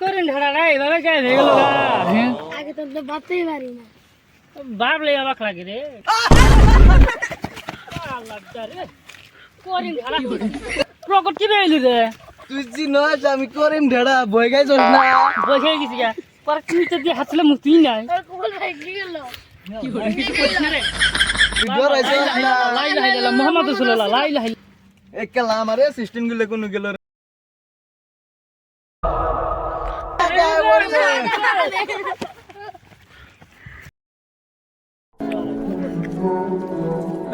করেন ঢাড়া রে এভাবে কে হয়ে গেল আগে তো ভাবতেই পারি না। ভাবলে অবাক লাগে রে রে করেন ঢাড়া প্রকট কি বেইলি রে তুই চিনস আমি করিম ঢেড়া বই গাইছস না বসে গেছি গা পরে তুই তো দিয়ে হাতলে মুতি নাই আর কোন ভাই কি গেল? কি করে কিছু কইছ না রে তুই ডরাইছস না লা ইলাহা ইল্লাল্লাহ মুহাম্মাদুর রাসূলুল্লাহ লা ইলাহা ইল্লাল্লাহ একলা আমারে অ্যাসিস্ট্যান্ট গুলো কোন গেল রে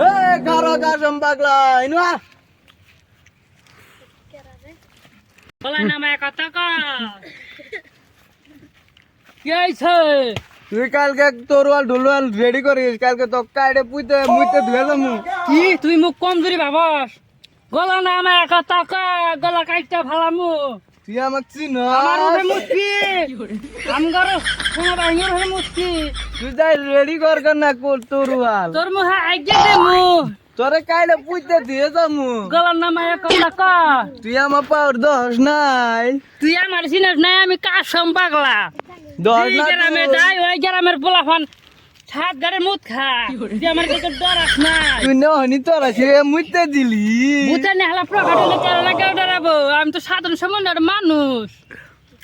এ গারো গাজম পাগলা ইনুয়া বলা না মা কথা কা কি আইছে তুই কালকে তোরওয়াল ঢোলওয়াল রেডি করিস কালকে তো কাইডে পুইতে মুইতে ধুয়েলাম কি তুই মুখ কম ধরি ভাবস গলা না মা কথা কা গলা কাইটা ফালামু তুই আমাক চিন আমার উঠে মুস্কি আমগার কোন বাইঙ্গর হয়ে মুস্কি তুই যাই রেডি কর না তোরওয়াল তোর মুহে আজ্ঞা দে মু তোরে কাইডে পুইতে দিয়ে যামু গলার নাম কথা কা তুই আমার পাওয়ার দশ নাই তুই আমার চিনাস নাই আমি কাশম পাগলা দশ এই না গ্রামে যাই ওই গ্রামের পোলাফান সাত গাড়ে মুত খা তুই আমার দিকে ডরাস না তুই নহনি তোরা সে মুইতে দিলি ভূতে নেহলা প্রকাট হলে কেন কেউ ডরাবো আমি তো সাধারণ সামান্য মানুষ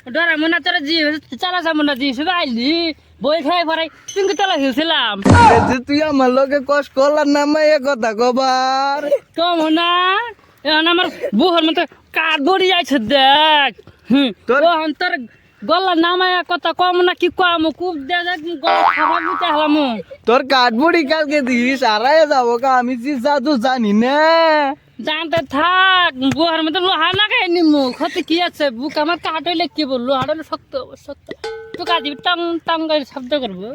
ডরাবো না তোরা জি চালা যাবো না জি শুধু আইলি বই খাই পরে তুমি চালা খেয়েছিলাম যে তুই আমার লগে কষ্ট করলার নামে এ কথা কবার কম না এখন আমার বুহর মতো কাঠ বড়ি যাইছে দেখ তোর গলা নামায় কথা কম না কি কম খুব দেখ গলা খাবার দিতে হলাম তোর কাঠবুড়ি কালকে দিস আড়াই যাবো কা আমি যে জাদু জানি না জানতে থাক বুহার মতো লোহা না খাই নিমু ক্ষতি কি আছে বুক আমার কাঠ হইলে কি বল লোহাটা শক্ত শক্ত তো কাঁদিবি টং টং করে শব্দ করবো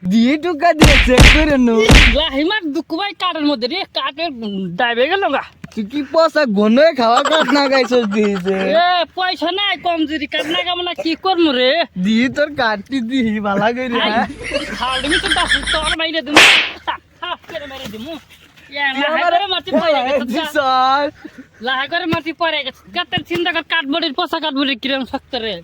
দিয়ে টুকা দিয়ে চেক করে নো লাহিমার দুঃখ ভাই কাঠের মধ্যে রে কাঠের ডাইবে গেল গা তুই কি পয়সা ঘনে খাওয়া কাঠ না গাইছস দিয়েছে এ পয়সা নাই কমজুরি কাঠ না কেমন কি করবো রে দিয়ে তোর কাঠটি দিহি ভালা করে হালমি তো দাস তোর মাইরে দিমু করে মাইরে দিমু মাটি পড়ে গেছে লাহা করে মাটি পড়ে গেছে কাঠের চিন্তা কর কাঠবড়ির পচা কাঠবড়ির কিরম শক্ত রে